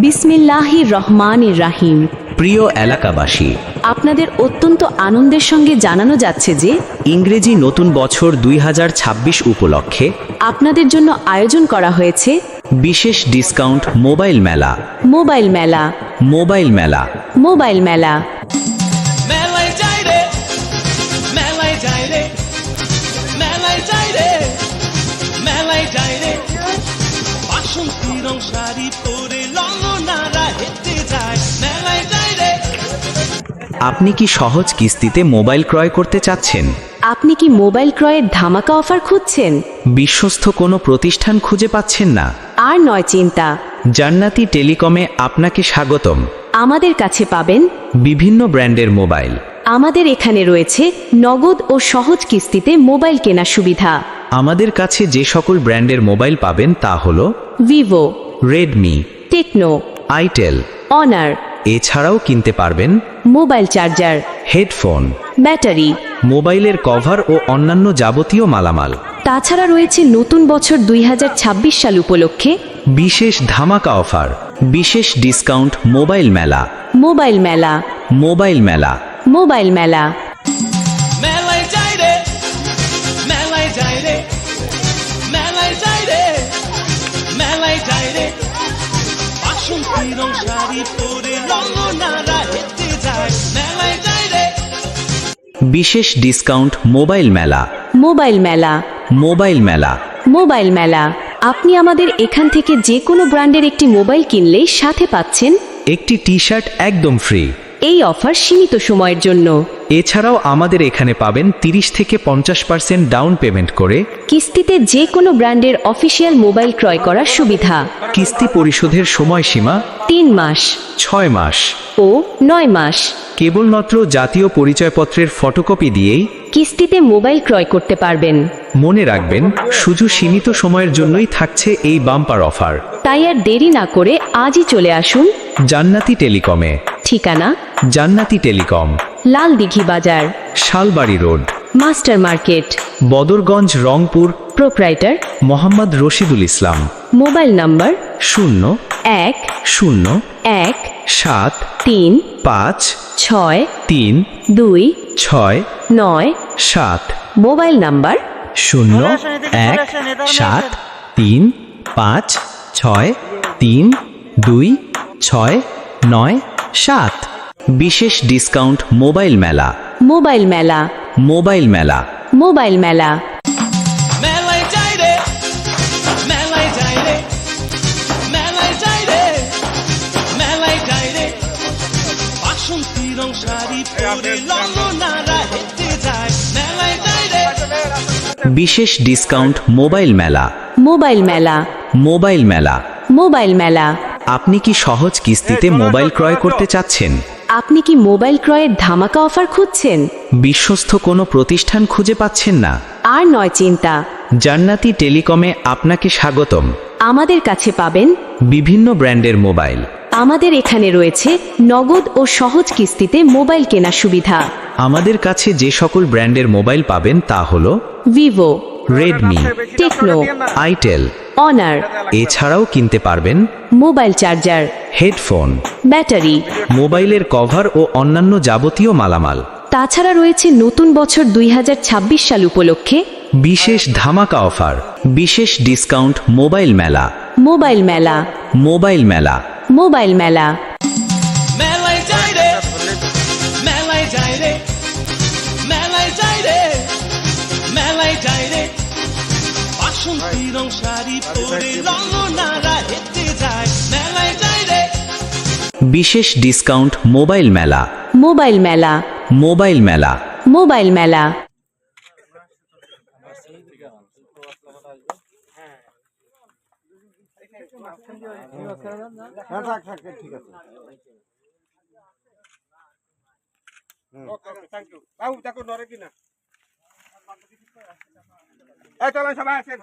বিসমিল্লাহির রহমানির রাহিম। প্রিয় এলাকাবাসী, আপনাদের অত্যন্ত আনন্দের সঙ্গে জানানো যাচ্ছে যে ইংরেজি নতুন বছর 2026 উপলক্ষে আপনাদের জন্য আয়োজন করা হয়েছে বিশেষ ডিসকাউন্ট মোবাইল মেলা। মোবাইল মেলা। মোবাইল মেলা। মোবাইল মেলা। আপনি কি সহজ কিস্তিতে মোবাইল ক্রয় করতে চাচ্ছেন? আপনি কি মোবাইল ক্রয়ের ধামাকা অফার খুঁজছেন? বিশ্বস্ত কোনো প্রতিষ্ঠান খুঁজে পাচ্ছেন না? আর নয় চিন্তা, জান্নাতি টেলিকমে আপনাকে স্বাগতম। আমাদের কাছে পাবেন বিভিন্ন ব্র্যান্ডের মোবাইল। আমাদের এখানে রয়েছে নগদ ও সহজ কিস্তিতে মোবাইল কেনার সুবিধা। আমাদের কাছে যে সকল ব্র্যান্ডের মোবাইল পাবেন তা হল Vivo, Redmi, Tecno, itel, Honor. এছাড়াও কিনতে পারবেন মোবাইল চার্জার, হেডফোন, ব্যাটারি, মোবাইলের কভার ও অন্যান্য যাবতীয় মালামাল। তাছাড়া রয়েছে নতুন বছর 2026 সাল উপলক্ষে বিশেষ ধামাকা অফার, বিশেষ ডিসকাউন্ট মোবাইল মেলা। মোবাইল মেলা। মোবাইল মেলা। মোবাইল মেলা। বিশেষ ডিসকাউন্ট মোবাইল মেলা। মোবাইল মেলা। মোবাইল মেলা। মোবাইল মেলা। আপনি আমাদের এখান থেকে যে কোনো ব্র্যান্ডের একটি মোবাইল কিনলেই সাথে পাচ্ছেন একটি টি শার্ট একদম ফ্রি। এই অফার সীমিত সময়ের জন্য। এছাড়াও আমাদের এখানে পাবেন 30 থেকে 50% ডাউন পেমেন্ট করে কিস্তিতে যে কোনো ব্র্যান্ডের অফিসিয়াল মোবাইল ক্রয় করার সুবিধা। কিস্তি পরিশোধের সময়সীমা 3 মাস, 6 মাস ও 9 মাস। কেবলমাত্র জাতীয় পরিচয়পত্রের ফটোকপি দিয়েই কিস্তিতে মোবাইল ক্রয় করতে পারবেন। মনে রাখবেন, শুধু সীমিত সময়ের জন্যই থাকছে এই বাম্পার অফার। তাই আর দেরি না করে আজই চলে আসুন জান্নাতি টেলিকমে। ঠিকানা জান্নাতি telecom, Lal Dighi Bazar, Shalbari road, master market, Badarganj, Rangpur. Proprietor Mohammad Rashidul Islam. Mobile number 010173532639। Mobile number 0173532639। বিশেষ ডিসকাউন্ট মোবাইল মেলা। মোবাইল মেলা। মোবাইল মেলা। মোবাইল মেলা। বিশেষ ডিসকাউন্ট মোবাইল মেলা। মোবাইল মেলা। মোবাইল মেলা। মোবাইল মেলা। আপনি কি সহজ কিস্তিতে মোবাইল ক্রয় করতে চাচ্ছেন? আপনি কি মোবাইল ক্রয়ের ধামাকা অফার খুঁজছেন? বিশ্বস্ত কোনো প্রতিষ্ঠান খুঁজে পাচ্ছেন না? আর নয় চিন্তা, জান্নাতি টেলিকমে আপনাকে স্বাগতম। আমাদের কাছে পাবেন বিভিন্ন ব্র্যান্ডের মোবাইল। আমাদের এখানে রয়েছে নগদ ও সহজ কিস্তিতে মোবাইল কেনার সুবিধা। আমাদের কাছে যে সকল ব্র্যান্ডের মোবাইল পাবেন তা হল Vivo, Redmi, Tecno, itel, Honor. এছাড়াও কিনতে পারবেন মোবাইল চার্জার, হেডফোন, ব্যাটারি, মোবাইলের কভার ও অন্যান্য যাবতীয় মালামাল। তাছাড়া রয়েছে নতুন বছর 2026 সাল উপলক্ষে বিশেষ ধামাকা অফার, বিশেষ ডিসকাউন্ট মোবাইল মেলা। মোবাইল মেলা। মোবাইল মেলা। মোবাইল মেলা। বিশেষ ডিসকাউন্ট মোবাইল মেলা। মোবাইল মেলা। মোবাইল মেলা। মোবাইল মেলা। ঠিক আছে। ওকে ওকে থ্যাংক ইউ বাবু দেখো নরে কিনা এই চলেন সবাই আসেন